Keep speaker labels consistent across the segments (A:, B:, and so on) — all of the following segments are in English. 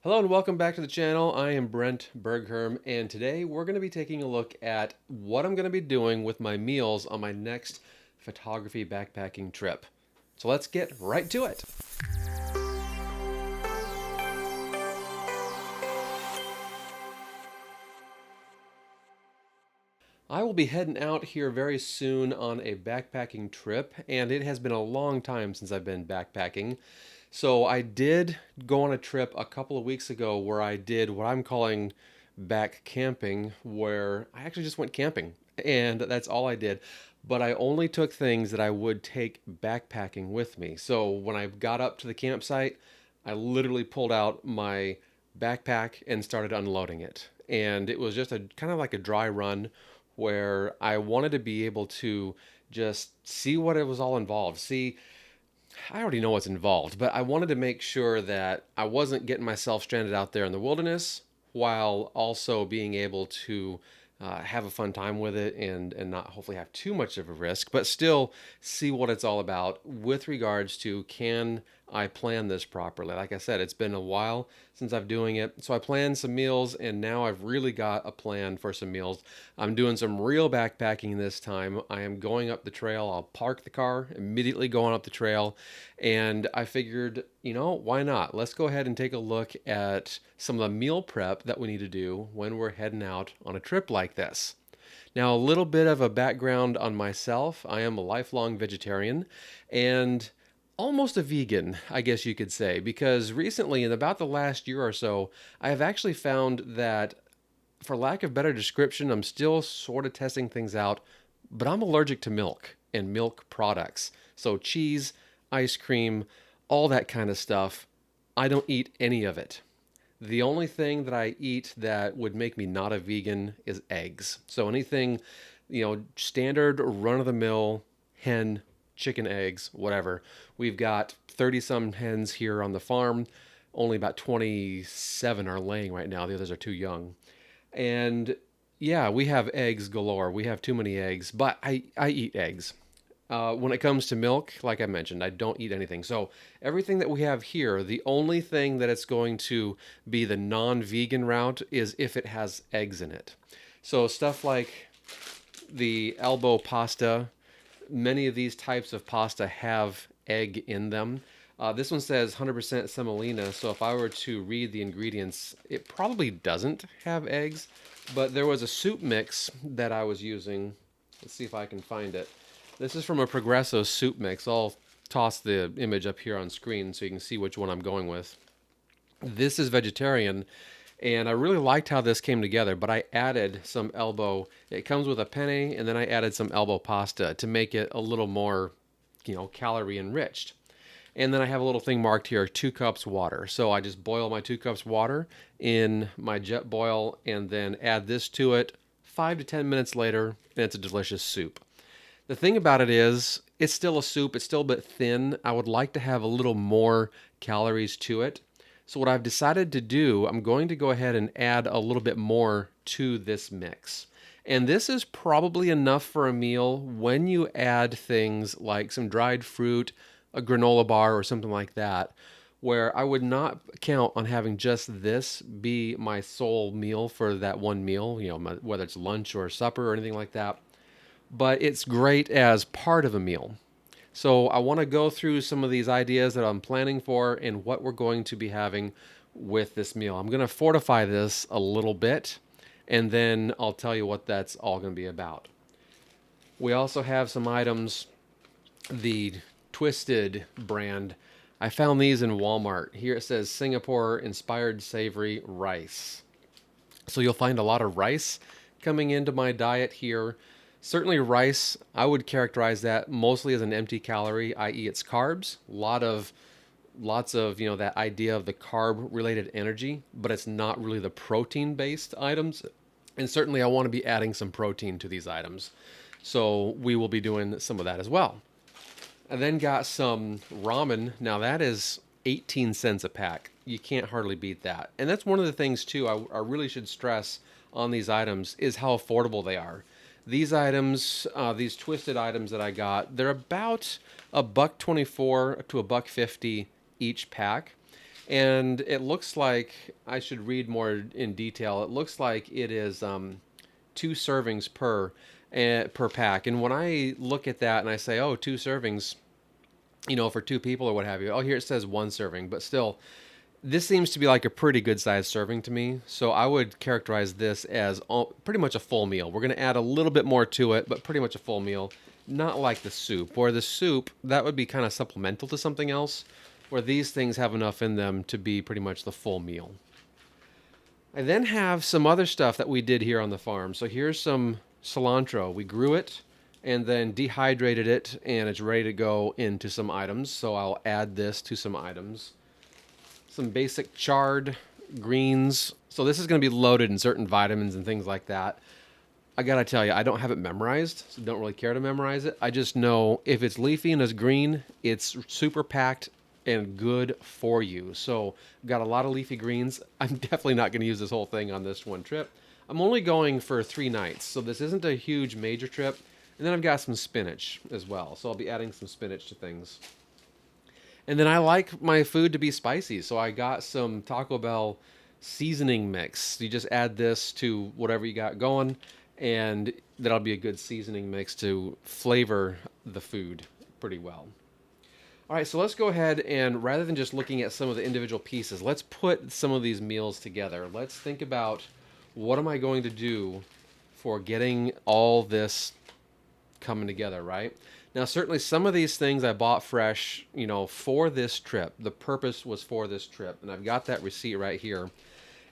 A: Hello and welcome back to the channel. I am Brent Bergherm, and today we're going to be taking a look at what I'm going to be doing with my meals on my next photography backpacking trip. So let's get right to it. I will be heading out here very soon on a backpacking trip, and it has been a long time since I've been backpacking. So I did go on a trip a couple of weeks ago where I did what I'm calling back camping, where I actually just went camping, and that's all I did. But I only took things that I would take backpacking with me. So when I got up to the campsite, I literally pulled out my backpack and started unloading it. And it was just a kind of like a dry run where I wanted to be able to just see what it was all involved. See, I already know what's involved, but I wanted to make sure that I wasn't getting myself stranded out there in the wilderness while also being able to have a fun time with it and not hopefully have too much of a risk, but still see what it's all about with regards to can I plan this properly. Like I said, it's been a while since I've doing it. So I planned some meals and now I've really got a plan for some meals. I'm doing some real backpacking this time. I am going up the trail. I'll park the car, immediately going up the trail. And I figured, why not? Let's go ahead and take a look at some of the meal prep that we need to do when we're heading out on a trip like this. Now, a little bit of a background on myself. I am a lifelong vegetarian and almost a vegan, I guess you could say, because recently, in about the last year or so, I have actually found that, for lack of better description, I'm still sort of testing things out, but I'm allergic to milk and milk products. So, cheese, ice cream, all that kind of stuff, I don't eat any of it. The only thing that I eat that would make me not a vegan is eggs. So anything, standard run of the mill hen, chicken eggs, whatever. We've got 30 some hens here on the farm. Only about 27 are laying right now. The others are too young. And yeah, we have eggs galore. We have too many eggs, but I eat eggs. When it comes to milk, like I mentioned, I don't eat anything. So everything that we have here, the only thing that it's going to be the non-vegan route is if it has eggs in it. So stuff like the elbow pasta, many of these types of pasta have egg in them. This one says 100% semolina, so if I were to read the ingredients, it probably doesn't have eggs. But there was a soup mix that I was using. Let's see if I can find it. This is from a Progresso soup mix. I'll toss the image up here on screen so you can see which one I'm going with. This is vegetarian, and I really liked how this came together, but I added some elbow. It comes with a penne, and then I added some elbow pasta to make it a little more, calorie enriched. And then I have a little thing marked here, 2 cups water. So I just boil my 2 cups water in my jet boil and then add this to it 5 to 10 minutes later, and it's a delicious soup. The thing about it is, it's still a soup. It's still a bit thin. I would like to have a little more calories to it. So what I've decided to do, I'm going to go ahead and add a little bit more to this mix. And this is probably enough for a meal when you add things like some dried fruit, a granola bar, or something like that, where I would not count on having just this be my sole meal for that one meal, whether it's lunch or supper or anything like that, but it's great as part of a meal. So I want to go through some of these ideas that I'm planning for and what we're going to be having with this meal. I'm going to fortify this a little bit, and then I'll tell you what that's all going to be about. We also have some items, the Twisted brand. I found these in Walmart. Here it says Singapore inspired savory rice. So you'll find a lot of rice coming into my diet here. Certainly rice, I would characterize that mostly as an empty calorie, i.e. it's carbs. Lots of, that idea of the carb related energy, but it's not really the protein based items. And certainly I want to be adding some protein to these items. So we will be doing some of that as well. I then got some ramen. Now that is 18 cents a pack. You can't hardly beat that. And that's one of the things too I really should stress on these items is how affordable they are. These items, these twisted items that I got, they're about $1.24 to $1.50 each pack. And it looks like I should read more in detail. It looks like it is 2 servings per pack. And when I look at that and I say, oh, 2 servings, for 2 people or what have you. Oh, here it says 1 serving, but still, this seems to be like a pretty good sized serving to me. So I would characterize this as pretty much a full meal. We're going to add a little bit more to it, but pretty much a full meal. Not like the soup, where the soup, that would be kind of supplemental to something else, where these things have enough in them to be pretty much the full meal. I then have some other stuff that we did here on the farm. So here's some cilantro. We grew it and then dehydrated it, and it's ready to go into some items. So I'll add this to some items. Some basic chard greens. So this is going to be loaded in certain vitamins and things like that. I gotta tell you, I don't have it memorized, so don't really care to memorize it. I just know if it's leafy and it's green, it's super packed and good for you. So got a lot of leafy greens. I'm definitely not going to use this whole thing on this one trip. I'm only going for 3 nights, so this isn't a huge major trip. And then I've got some spinach as well, so I'll be adding some spinach to things. And then I like my food to be spicy, so I got some Taco Bell seasoning mix. You just add this to whatever you got going, and that'll be a good seasoning mix to flavor the food pretty well. All right, so let's go ahead and rather than just looking at some of the individual pieces, let's put some of these meals together. Let's think about what am I going to do for getting all this coming together, right? Now, certainly some of these things I bought fresh, for this trip. The purpose was for this trip, and I've got that receipt right here.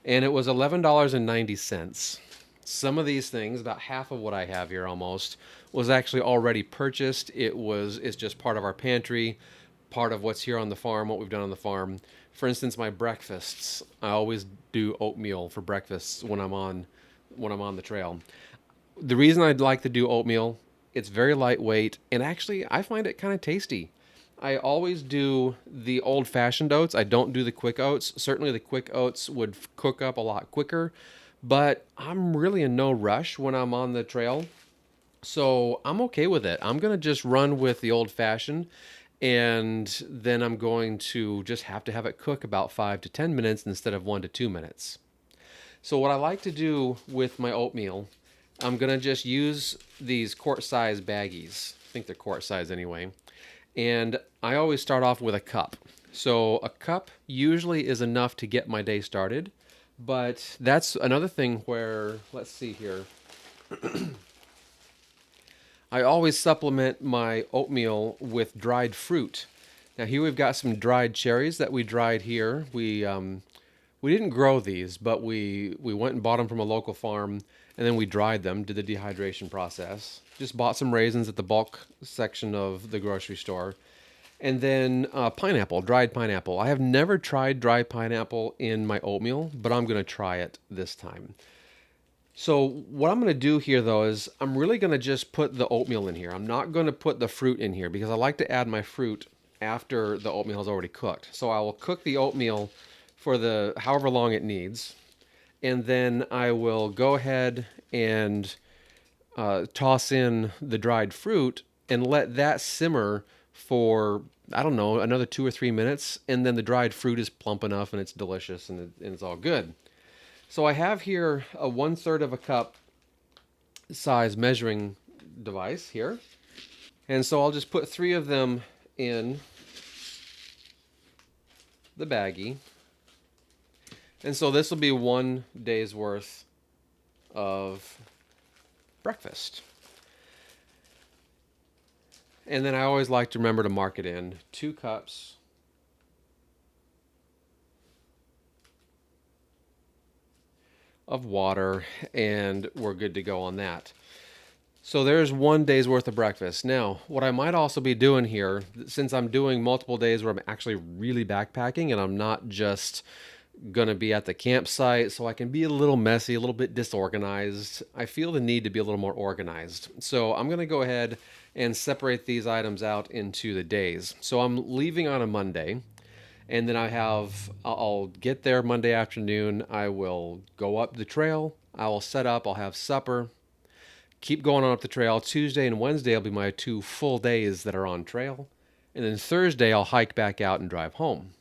A: And it was $11.90. Some of these things, about half of what I have here almost, was actually already purchased. It's just part of our pantry, part of what's here on the farm, what we've done on the farm. For instance, my breakfasts. I always do oatmeal for breakfasts when I'm on the trail. The reason I'd like to do oatmeal, it's very lightweight, and actually I find it kind of tasty. I always do the old-fashioned oats. I don't do the quick oats. Certainly the quick oats would cook up a lot quicker, but I'm really in no rush when I'm on the trail. So I'm okay with it. I'm going to just run with the old-fashioned, and then I'm going to just have to have it cook about 5 to 10 minutes instead of 1 to 2 minutes. So what I like to do with my oatmeal, I'm going to just use these quart-size baggies. I think they're quart size anyway. And I always start off with a cup. So a cup usually is enough to get my day started. But that's another thing where, let's see here. I always supplement my oatmeal with dried fruit. Now here we've got some dried cherries that we dried here. We didn't grow these, but we went and bought them from a local farm, and then we dried them, did the dehydration process. Just bought some raisins at the bulk section of the grocery store. And then pineapple, dried pineapple. I have never tried dried pineapple in my oatmeal, but I'm going to try it this time. So what I'm going to do here, though, is I'm really going to just put the oatmeal in here. I'm not going to put the fruit in here because I like to add my fruit after the oatmeal is already cooked. So I will cook the oatmeal for the however long it needs, and then I will go ahead and toss in the dried fruit and let that simmer for, I don't know, another 2 or 3 minutes, and then the dried fruit is plump enough and it's delicious and it's all good. So I have here a 1/3 of a cup size measuring device here. And so I'll just put 3 of them in the baggie. And so this will be 1 day's worth of breakfast. And then I always like to remember to mark it in 2 cups of water, and we're good to go on that. So there's 1 day's worth of breakfast. Now, what I might also be doing here, since I'm doing multiple days where I'm actually really backpacking and I'm not just going to be at the campsite, so I can be a little messy, a little bit disorganized. I feel the need to be a little more organized. So I'm going to go ahead and separate these items out into the days. So I'm leaving on a Monday, and then I'll get there Monday afternoon. I will go up the trail. I will set up. I'll have supper. Keep going on up the trail. Tuesday and Wednesday will be my 2 full days that are on trail. And then Thursday I'll hike back out and drive home.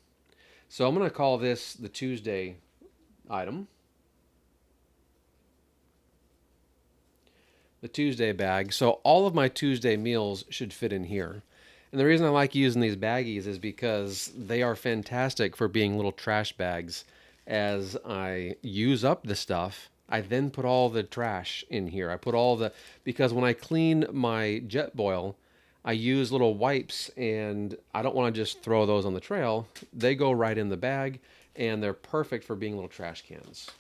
A: So I'm going to call this the Tuesday item, the Tuesday bag. So all of my Tuesday meals should fit in here. And the reason I like using these baggies is because they are fantastic for being little trash bags. As I use up the stuff, I then put all the trash in here. I put all the, because when I clean my jet boil, I use little wipes and I don't want to just throw those on the trail. They go right in the bag and they're perfect for being little trash cans.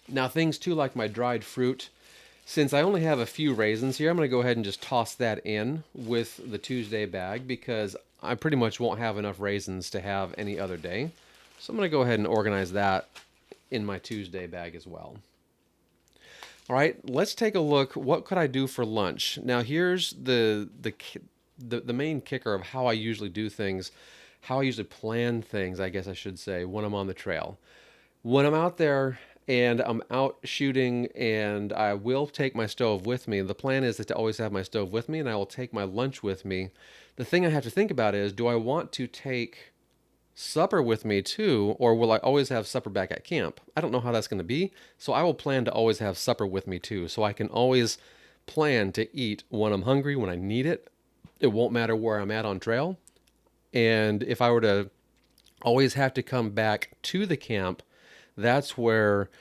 A: Now, things too like my dried fruit. Since I only have a few raisins here, I'm going to go ahead and just toss that in with the Tuesday bag because I pretty much won't have enough raisins to have any other day. So I'm going to go ahead and organize that in my Tuesday bag as well. All right, let's take a look. What could I do for lunch? Now, here's the main kicker of how I usually do things, how I usually plan things, I guess I should say, when I'm on the trail. When I'm out there and I'm out shooting and I will take my stove with me, the plan is to always have my stove with me and I will take my lunch with me. The thing I have to think about is, do I want to take supper with me too, or will I always have supper back at camp? I don't know how that's going to be, so I will plan to always have supper with me too, so I can always plan to eat when I'm hungry, when I need it. It won't matter where I'm at on trail. And if I were to always have to come back to the camp, that's where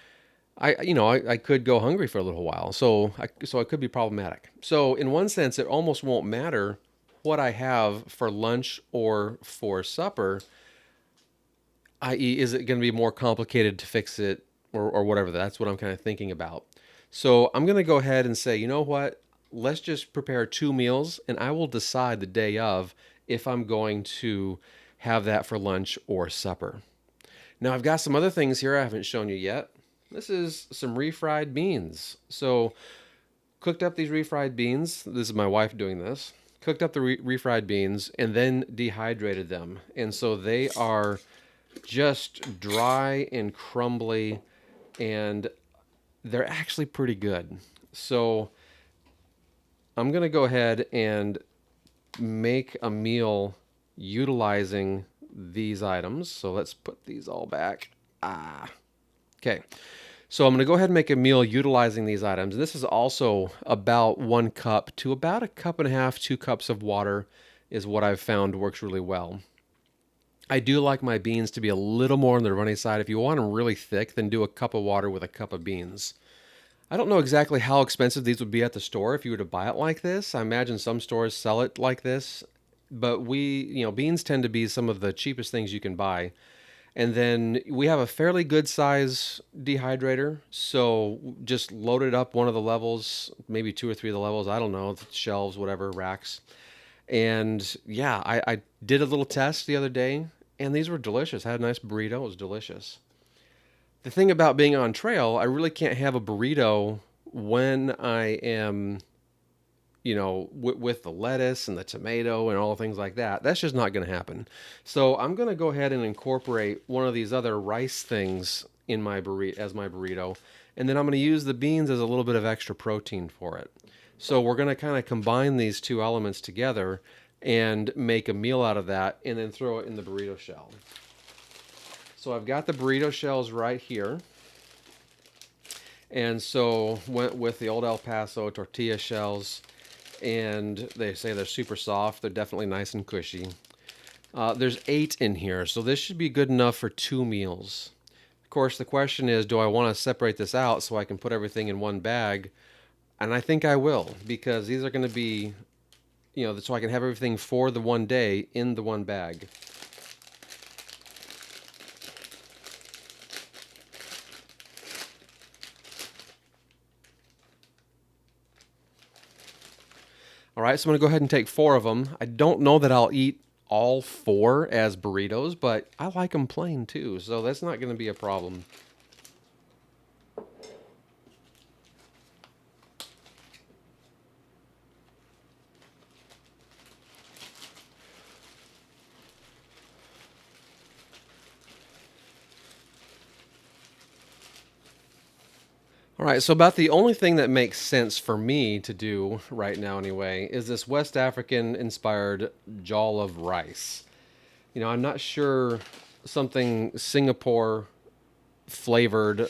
A: I could go hungry for a little while. So it could be problematic. So in one sense, it almost won't matter what I have for lunch or for supper, i.e., is it going to be more complicated to fix it or whatever? That's what I'm kind of thinking about. So I'm going to go ahead and say, you know what? Let's just prepare 2 meals and I will decide the day of if I'm going to have that for lunch or supper. Now, I've got some other things here I haven't shown you yet. This is some refried beans. So, cooked up these refried beans. This is my wife doing this. Cooked up the refried beans and then dehydrated them. And so they are just dry and crumbly, and they're actually pretty good. So, I'm going to go ahead and make a meal utilizing these items. So let's put these all back. Okay. So I'm going to go ahead and make a meal utilizing these items. And this is also about 1 cup to about a cup and a half, 2 cups of water is what I've found works really well. I do like my beans to be a little more on the runny side. If you want them really thick, then do a cup of water with a cup of beans. I don't know exactly how expensive these would be at the store if you were to buy it like this. I imagine some stores sell it like this, but beans tend to be some of the cheapest things you can buy. And then we have a fairly good size dehydrator, so just load it up one of the levels, maybe 2 or 3 of the levels, I don't know, shelves, whatever, racks. And yeah, I did a little test the other day, and these were delicious. I had a nice burrito, it was delicious. The thing about being on trail, I really can't have a burrito when I am, with the lettuce and the tomato and all things like that. That's just not going to happen. So I'm going to go ahead and incorporate one of these other rice things in my burrito as my burrito, and then I'm going to use the beans as a little bit of extra protein for it. So we're going to kind of combine these two elements together and make a meal out of that, and then throw it in the burrito shell. So I've got the burrito shells right here. And so went with the old El Paso tortilla shells, and they say they're super soft. They're definitely nice and cushy. There's 8 in here, so this should be good enough for 2 meals. Of course, the question is, do I want to separate this out so I can put everything in one bag? And I think I will, because these are going to be, so I can have everything for the one day in the one bag. All right, so I'm going to go ahead and take 4 of them. I don't know that I'll eat all 4 as burritos, but I like them plain too, so that's not going to be a problem. All All right, so about the only thing that makes sense for me to do right now, anyway, is this West African inspired jol of rice. You know, I'm not sure something Singapore flavored,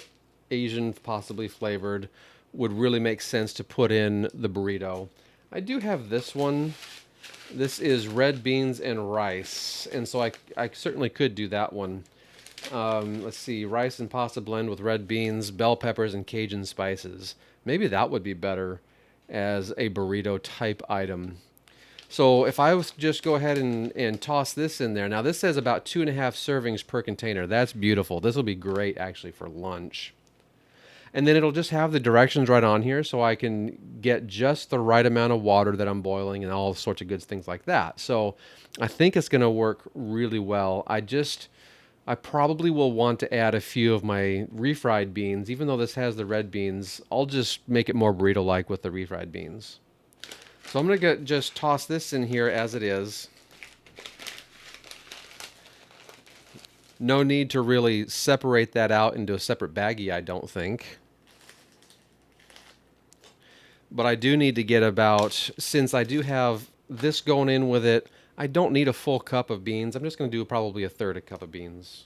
A: Asian possibly flavored, would really make sense to put in the burrito. I do have this one. This is red beans and rice, and so I certainly could do that one. Let's see, rice and pasta blend with red beans, bell peppers, and Cajun spices. Maybe that would be better as a burrito type item. So if I was to just go ahead and toss this in there. Now this says about 2.5 servings per container. That's beautiful. This will be great actually for lunch. And then it'll just have the directions right on here so I can get just the right amount of water that I'm boiling and all sorts of good things like that. So I think it's going to work really well. I probably will want to add a few of my refried beans. Even though this has the red beans, I'll just make it more burrito-like with the refried beans. So I'm going to just toss this in here as it is. No need to really separate that out into a separate baggie, I don't think. But I do need to get about, since I do have this going in with it, I don't need a full cup of beans. I'm just going to do probably a third a cup of beans.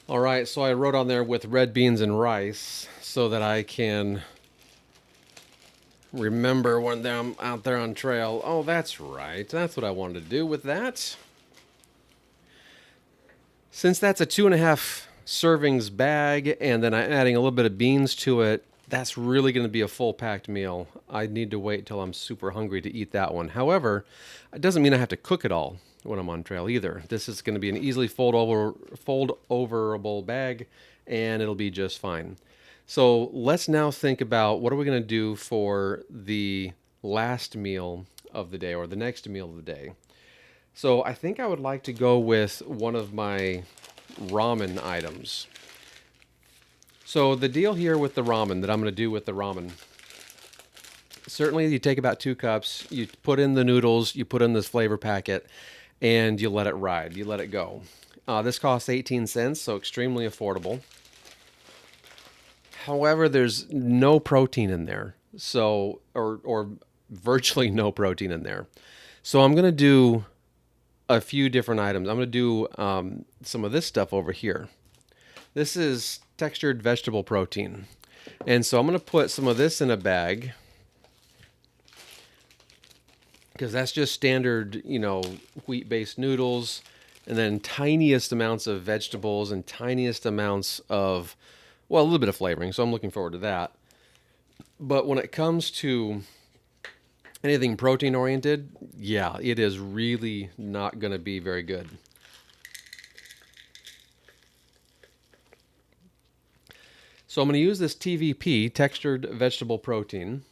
A: All right, so I wrote on there with red beans and rice so that I can remember when I'm out there on trail. Oh, that's right. That's what I wanted to do with that. Since that's a 2.5 servings bag and then I'm adding a little bit of beans to it, that's really going to be a full packed meal. I need to wait till I'm super hungry to eat that one. However, it doesn't mean I have to cook it all when I'm on trail either. This is going to be an easily fold overable bag, and it'll be just fine. So let's now think about what are we going to do for the last meal of the day or the next meal of the day. So I think I would like to go with one of my ramen items. So the deal here with the ramen that I'm going to do with the ramen, certainly you take about 2 cups, you put in the noodles, you put in this flavor packet, and you let it ride. You let it go. This costs 18 cents, so extremely affordable. However, there's no protein in there, so or virtually no protein in there. So I'm gonna do a few different items. I'm gonna do some of this stuff over here. This is textured vegetable protein, and so I'm gonna put some of this in a bag, because that's just standard, wheat-based noodles, and then tiniest amounts of vegetables and tiniest amounts of, well, a little bit of flavoring, so I'm looking forward to that. But when it comes to anything protein-oriented, yeah, it is really not going to be very good. So I'm going to use this TVP, textured vegetable protein,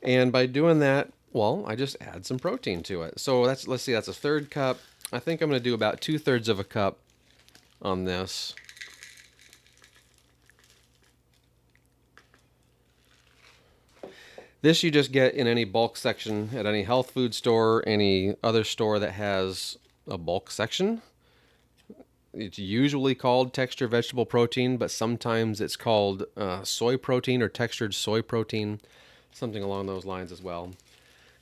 A: and by doing that, well, I just add some protein to it. So let's see, that's a third cup. I think I'm going to do about 2/3 of a cup on this. This you just get in any bulk section at any health food store, any other store that has a bulk section. It's usually called textured vegetable protein, but sometimes it's called soy protein or textured soy protein, something along those lines as well.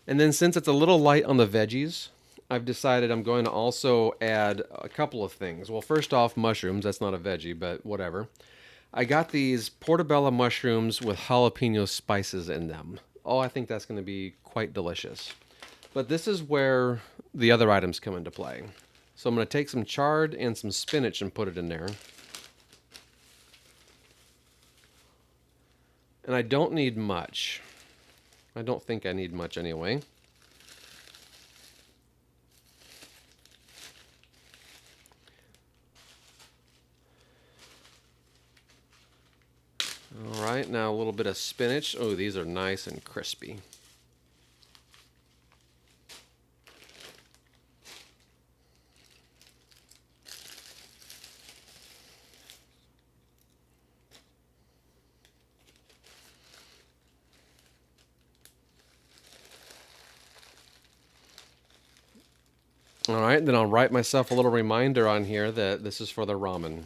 A: And then since it's a little light on the veggies, I've decided I'm going to also add a couple of things. Well, first off, mushrooms. That's not a veggie, but whatever. I got these Portabella mushrooms with jalapeno spices in them. Oh, I think that's going to be quite delicious. But this is where the other items come into play. So I'm going to take some chard and some spinach and put it in there. And I don't need much. I don't think I need much anyway. All right, now a little bit of spinach. Oh, these are nice and crispy. All right, then I'll write myself a little reminder on here that this is for the ramen.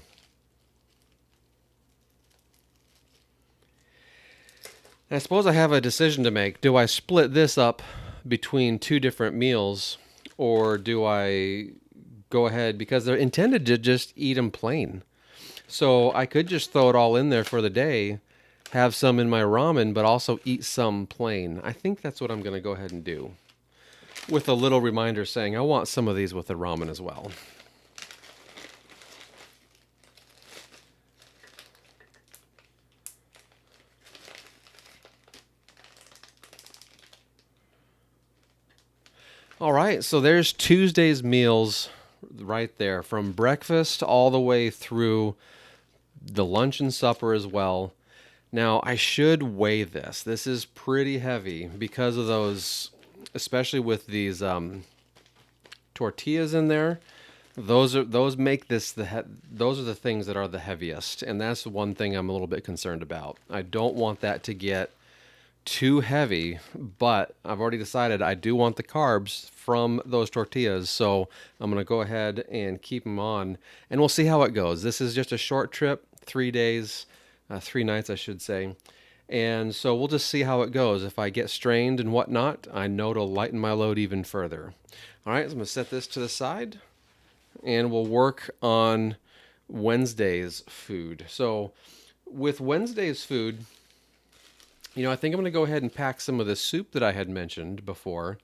A: I suppose I have a decision to make. Do I split this up between two different meals, or do I go ahead, because they're intended to just eat them plain? So I could just throw it all in there for the day, have some in my ramen, but also eat some plain. I think that's what I'm going to go ahead and do, with a little reminder saying I want some of these with the ramen as well. All right, so there's Tuesday's meals right there, from breakfast all the way through the lunch and supper as well. Now, I should weigh this. This is pretty heavy because of those, especially with these tortillas in there. Those make this those are the things that are the heaviest, and that's the one thing I'm a little bit concerned about. I don't want that to get too heavy, but I've already decided I do want the carbs from those tortillas, so I'm going to go ahead and keep them on, and we'll see how it goes. This is just a short trip, 3 days, 3 nights, I should say, and so we'll just see how it goes. If I get strained and whatnot, I know to lighten my load even further. All right, so I'm going to set this to the side, and we'll work on Wednesday's food. So with Wednesday's food, I think I'm going to go ahead and pack some of the soup that I had mentioned before,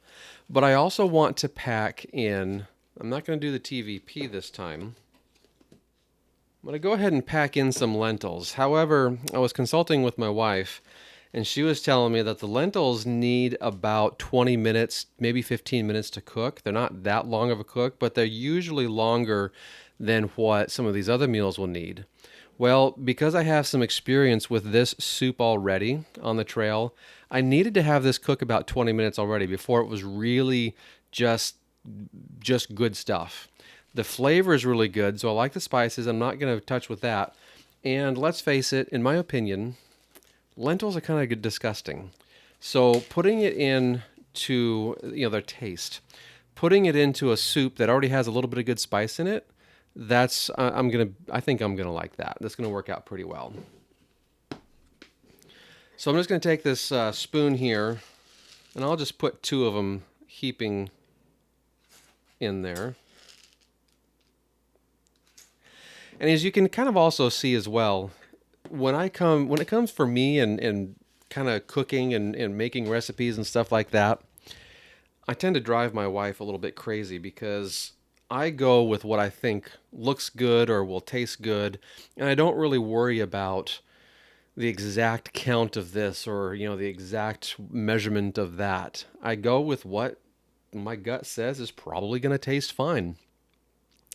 A: but I also want to pack in, I'm not going to do the TVP this time. I'm going to go ahead and pack in some lentils. However, I was consulting with my wife, and she was telling me that the lentils need about 20 minutes, maybe 15 minutes to cook. They're not that long of a cook, but they're usually longer than what some of these other meals will need. Well, because I have some experience with this soup already on the trail, I needed to have this cook about 20 minutes already before it was really just good stuff. The flavor is really good, so I like the spices. I'm not going to touch with that. And let's face it, in my opinion, lentils are kind of disgusting. So putting it into, their taste, putting it into a soup that already has a little bit of good spice in it, I think I'm gonna like that. That's gonna work out pretty well. So I'm just gonna take this spoon here, and I'll just put 2 of them heaping in there. And as you can kind of also see as well, when it comes for me and kind of cooking and making recipes and stuff like that, I tend to drive my wife a little bit crazy because I go with what I think looks good or will taste good, and I don't really worry about the exact count of this or, the exact measurement of that. I go with what my gut says is probably going to taste fine.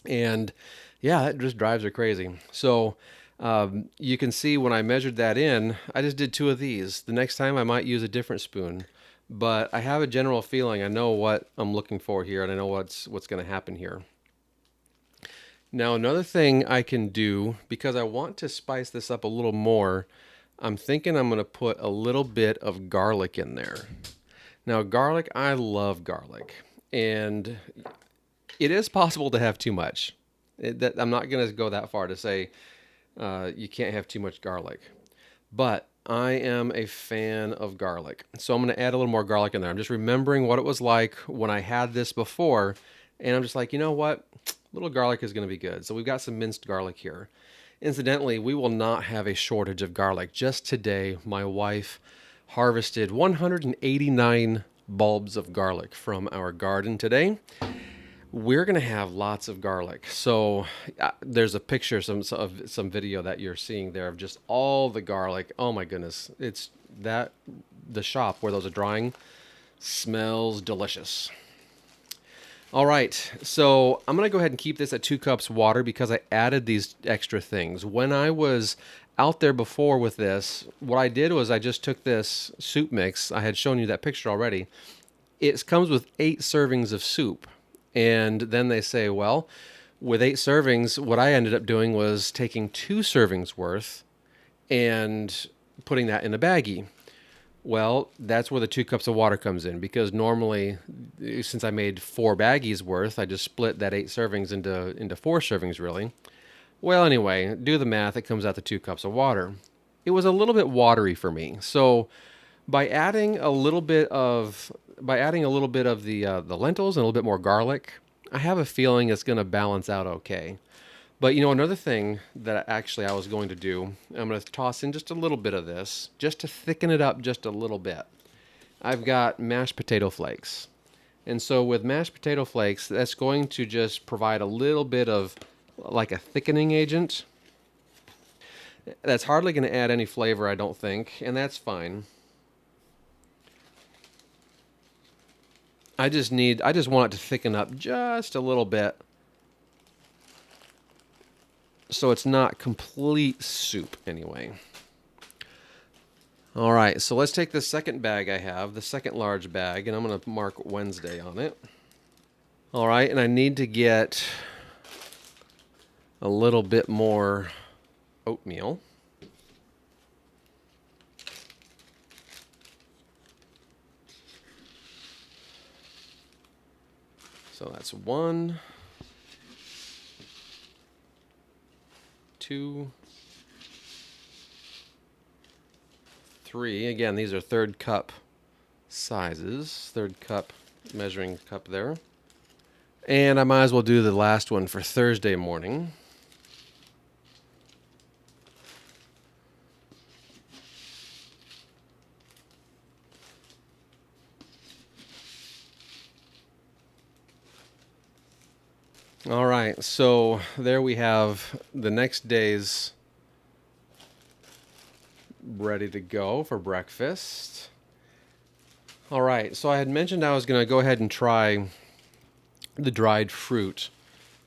A: And yeah, it just drives her crazy. So you can see when I measured that in, I just did 2 of these. The next time I might use a different spoon. But I have a general feeling. I know what I'm looking for here, and I know what's going to happen here. Now, another thing I can do, because I want to spice this up a little more, I'm thinking I'm going to put a little bit of garlic in there. Now, garlic, I love garlic, and it is possible to have too much. I'm not going to go that far to say you can't have too much garlic, but I am a fan of garlic. So I'm going to add a little more garlic in there. I'm just remembering what it was like when I had this before. And I'm just like, you know what? A little garlic is going to be good. So we've got some minced garlic here. Incidentally, we will not have a shortage of garlic. Just today, my wife harvested 189 bulbs of garlic from our garden today. We're going to have lots of garlic. So there's a picture, some video that you're seeing there of just all the garlic. Oh my goodness. It's that the shop where those are drying smells delicious. All right. So I'm going to go ahead and keep this at 2 cups water because I added these extra things. When I was out there before with this, what I did was I just took this soup mix. I had shown you that picture already. It comes with 8 servings of soup. And then they say, well, with 8 servings, what I ended up doing was taking 2 servings worth and putting that in a baggie. Well, that's where the 2 cups of water comes in because normally, since I made 4 baggies worth, I just split that 8 servings into 4 servings, really. Well, anyway, do the math. It comes out to 2 cups of water. It was a little bit watery for me, so by adding a little bit of the lentils and a little bit more garlic, I have a feeling it's going to balance out okay. But another thing that actually I was going to do, I'm going to toss in just a little bit of this, just to thicken it up just a little bit. I've got mashed potato flakes. And so with mashed potato flakes, that's going to just provide a little bit of like a thickening agent. That's hardly going to add any flavor, I don't think, and that's fine. I just want it to thicken up just a little bit so it's not complete soup anyway. All right, so let's take the second bag I have, the second large bag, and I'm going to mark Wednesday on it. All right, and I need to get a little bit more oatmeal. So that's 1, 2, 3. Again, these are third cup sizes, third cup measuring cup there. And I might as well do the last one for Thursday morning. All right, so there we have the next day's ready to go for breakfast. All right, so I had mentioned I was going to go ahead and try the dried fruit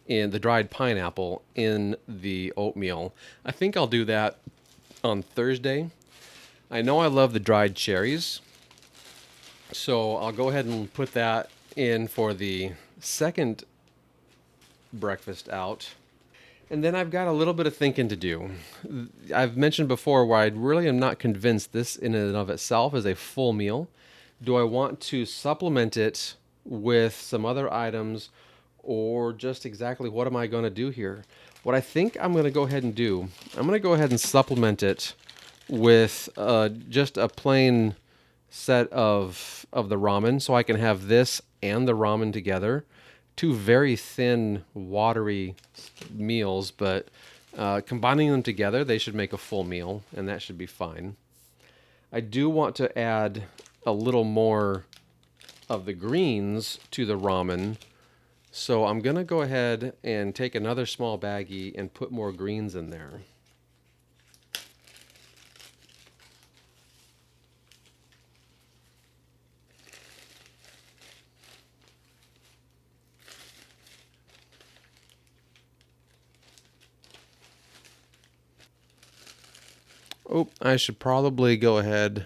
A: in the dried pineapple in the oatmeal. I think I'll do that on Thursday. I know I love the dried cherries, so I'll go ahead and put that in for the second breakfast out. And then I've got a little bit of thinking to do. I've mentioned before where I really am not convinced this in and of itself is a full meal. Do I want to supplement it with some other items, or just exactly what am I going to do here? What I think I'm going to go ahead and do, I'm going to go ahead and supplement it with just a plain set of the ramen, so I can have this and the ramen together. 2 very thin, watery meals, but combining them together, they should make a full meal, and that should be fine. I do want to add a little more of the greens to the ramen, so I'm going to go ahead and take another small baggie and put more greens in there. Oh, I should probably go ahead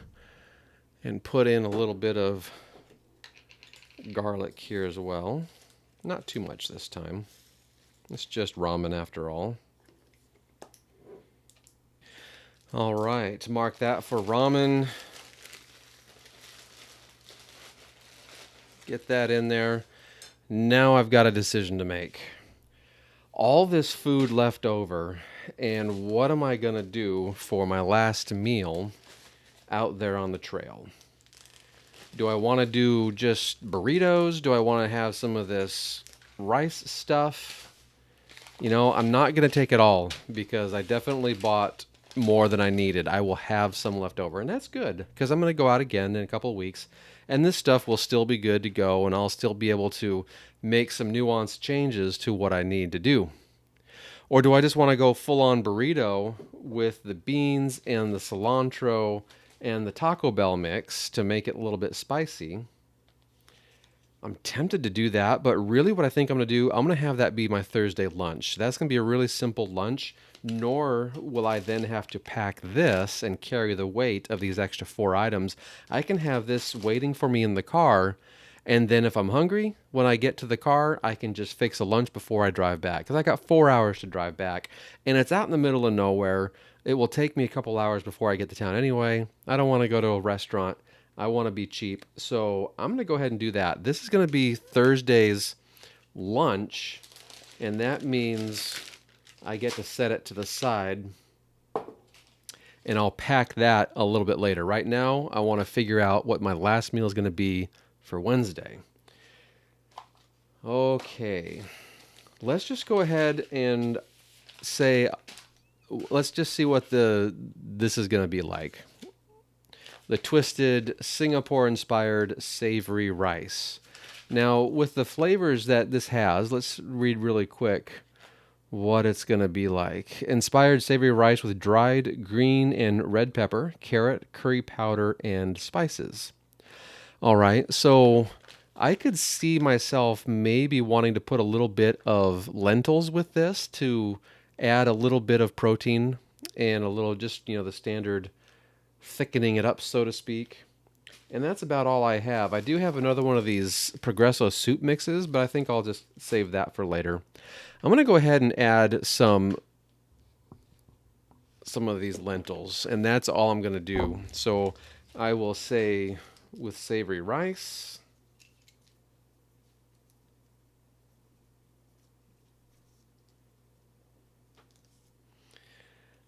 A: and put in a little bit of garlic here as well. Not too much this time. It's just ramen after all. All right, mark that for ramen. Get that in there. Now I've got a decision to make. All this food left over, and what am I going to do for my last meal out there on the trail? Do I want to do just burritos? Do I want to have some of this rice stuff? I'm not going to take it all because I definitely bought more than I needed. I will have some left over, and that's good because I'm going to go out again in a couple of weeks, and this stuff will still be good to go, and I'll still be able to make some nuanced changes to what I need to do. Or do I just want to go full-on burrito with the beans and the cilantro and the Taco Bell mix to make it a little bit spicy? I'm tempted to do that, but really what I think I'm going to do, I'm going to have that be my Thursday lunch. That's going to be a really simple lunch, nor will I then have to pack this and carry the weight of these extra 4 items. I can have this waiting for me in the car, And then if I'm hungry, when I get to the car, I can just fix a lunch before I drive back. Because I got 4 hours to drive back. And it's out in the middle of nowhere. It will take me a couple hours before I get to town anyway. I don't want to go to a restaurant. I want to be cheap. So I'm going to go ahead and do that. This is going to be Thursday's lunch. And that means I get to set it to the side. And I'll pack that a little bit later. Right now, I want to figure out what my last meal is going to be for Wednesday. Okay, let's just go ahead and let's just see what this is going to be like. The twisted Singapore-inspired savory rice. Now, with the flavors that this has, let's read really quick what it's going to be like. Inspired savory rice with dried green and red pepper, carrot, curry powder, and spices. All right, so I could see myself maybe wanting to put a little bit of lentils with this to add a little bit of protein and a little just, the standard thickening it up, so to speak. And that's about all I have. I do have another one of these Progresso soup mixes, but I think I'll just save that for later. I'm going to go ahead and add some of these lentils, and that's all I'm going to do. So I will say with savory rice.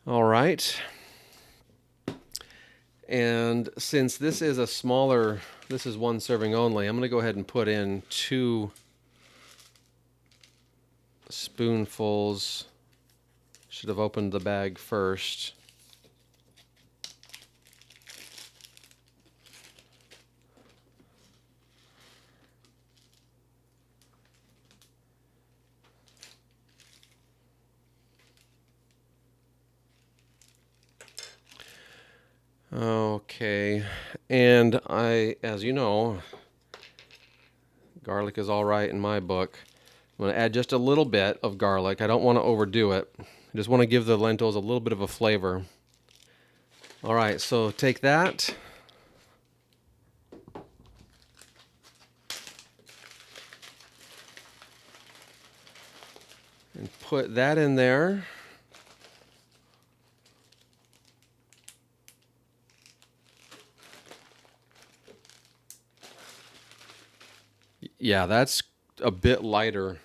A: All right. And since this is this is one serving only, I'm going to go ahead and put in 2 spoonfuls. Should have opened the bag first. Okay, and as you know, garlic is all right in my book. I'm going to add just a little bit of garlic. I don't want to overdo it. I just want to give the lentils a little bit of a flavor. All right, so take that. And put that in there. Yeah, that's a bit lighter.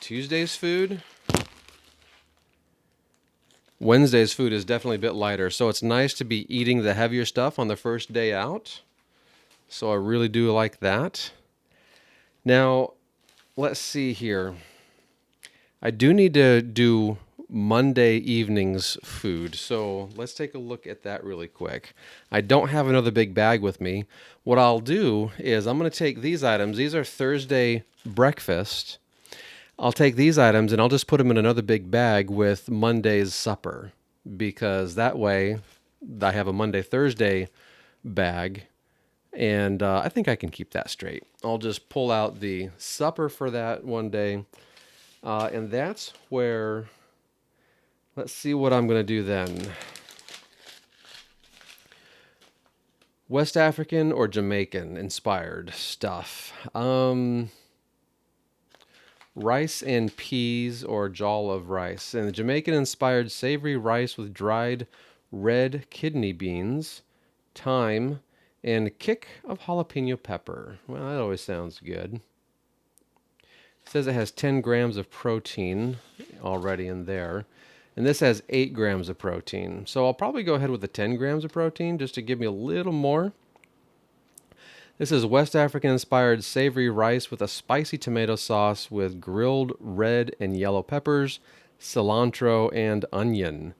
A: Tuesday's food. Wednesday's food is definitely a bit lighter, so it's nice to be eating the heavier stuff on the first day out. So I really do like that. Now, let's see here. I do need to do Monday evening's food, so let's take a look at that really quick. I don't have another big bag with me. What I'll do is I'm going to take these items. These are Thursday breakfast. I'll take these items and I'll just put them in another big bag with Monday's supper, because that way I have a Monday-Thursday bag, and I think I can keep that straight. I'll just pull out the supper for that one day, and that's where... Let's see what I'm going to do then. West African or Jamaican inspired stuff. Rice and peas or jol of rice. And the Jamaican inspired savory rice with dried red kidney beans, thyme, and a kick of jalapeno pepper. Well, that always sounds good. It says it has 10 grams of protein already in there. And this has 8 grams of protein. So I'll probably go ahead with the 10 grams of protein just to give me a little more. This is West African inspired savory rice with a spicy tomato sauce with grilled red and yellow peppers, cilantro, and onion.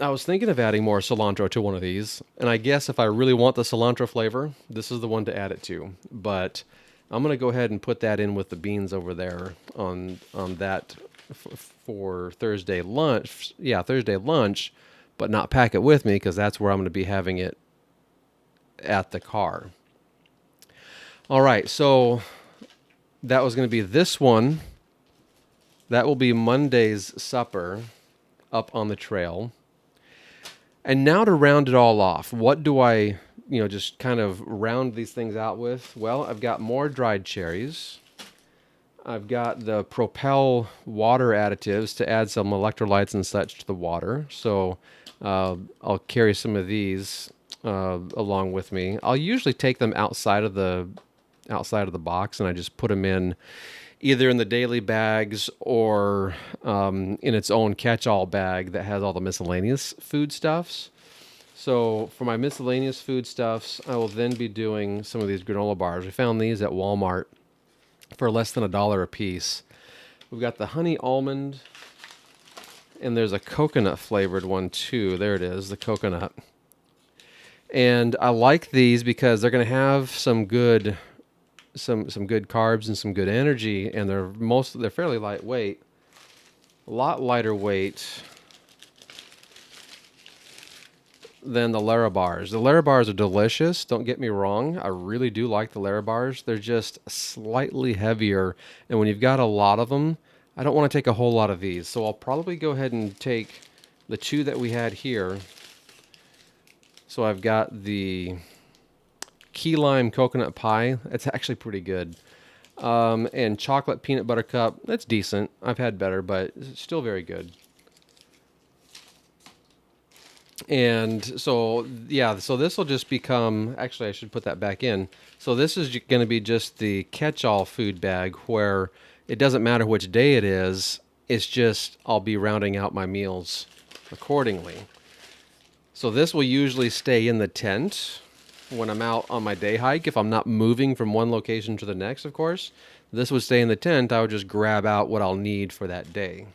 A: I was thinking of adding more cilantro to one of these, and I guess if I really want the cilantro flavor, this is the one to add it to. But I'm going to go ahead and put that in with the beans over there on that for Thursday lunch. Yeah, Thursday lunch, but not pack it with me because that's where I'm going to be having it at the car. All right, so that was going to be this one. That will be Monday's supper up on the trail. And now to round it all off, what do I just kind of round these things out with? Well, I've got more dried cherries. I've got the Propel water additives to add some electrolytes and such to the water. So I'll carry some of these along with me. I'll usually take them outside of the box, and I just put them in either in the daily bags or in its own catch-all bag that has all the miscellaneous foodstuffs. So for my miscellaneous foodstuffs, I will then be doing some of these granola bars. We found these at Walmart for less than $1 a piece. We've got the honey almond, and there's a coconut flavored one too. There it is, the coconut. And I like these because they're going to have some good carbs and some good energy, and they're fairly lightweight, a lot lighter weight than the Lara bars. The Lara bars are delicious, don't get me wrong. I really do like the Lara bars. They're just slightly heavier, and when you've got a lot of them, I don't want to take a whole lot of these. So I'll probably go ahead and take the two that we had here. So I've got the key lime coconut pie. It's actually pretty good. And chocolate peanut butter cup. That's decent. I've had better, but it's still very good. And so, yeah, so this will just become, actually I should put that back in. So this is going to be just the catch-all food bag where it doesn't matter which day it is. It's just I'll be rounding out my meals accordingly. So this will usually stay in the tent when I'm out on my day hike. If I'm not moving from one location to the next, of course, this would stay in the tent. I would just grab out what I'll need for that day.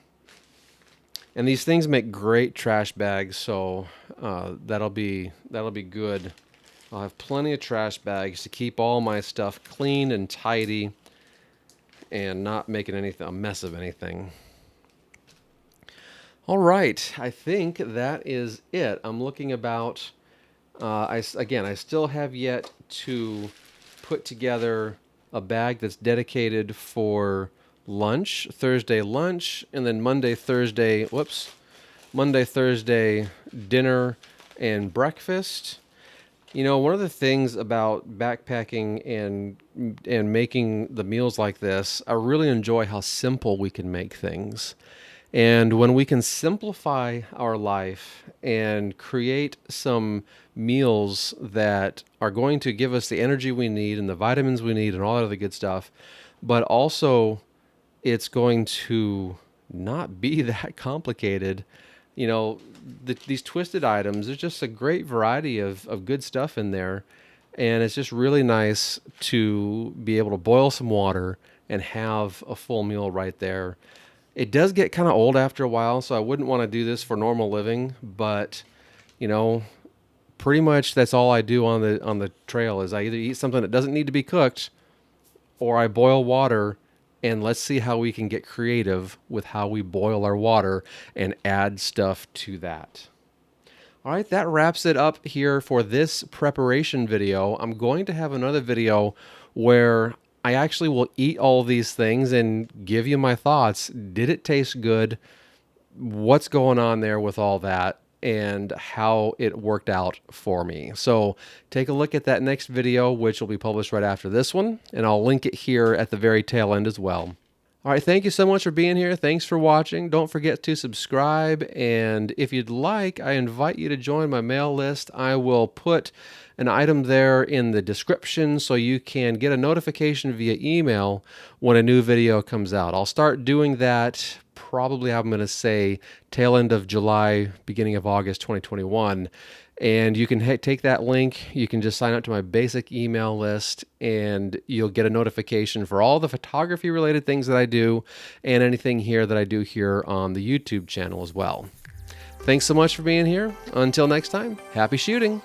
A: And these things make great trash bags, so that'll be good. I'll have plenty of trash bags to keep all my stuff clean and tidy and not making a mess of anything. All right, I think that is it. I'm looking about, I still have yet to put together a bag that's dedicated for lunch, Thursday lunch, and then Monday, Thursday dinner and breakfast. You know, one of the things about backpacking and making the meals like this, I really enjoy how simple we can make things. And when we can simplify our life and create some meals that are going to give us the energy we need and the vitamins we need and all that other good stuff, but also it's going to not be that complicated. You know, these twisted items, there's just a great variety of good stuff in there. And it's just really nice to be able to boil some water and have a full meal right there. It does get kind of old after a while, so I wouldn't want to do this for normal living, but you know, pretty much that's all I do on the trail is I either eat something that doesn't need to be cooked or I boil water, and let's see how we can get creative with how we boil our water and add stuff to that. All right, that wraps it up here for this preparation video. I'm going to have another video where I actually will eat all these things and give you my thoughts. Did it taste good? What's going on there with all that? And how it worked out for me. So take a look at that next video, which will be published right after this one. And I'll link it here at the very tail end as well. All right, thank you so much for being here. Thanks for watching. Don't forget to subscribe. And if you'd like, I invite you to join my mail list. I will put an item there in the description so you can get a notification via email when a new video comes out. I'll start doing that probably, I'm going to say, tail end of July, beginning of August 2021. And you can take that link, you can just sign up to my basic email list, and you'll get a notification for all the photography related things that I do and anything here that I do here on the YouTube channel as well. Thanks so much for being here. Until next time, happy shooting.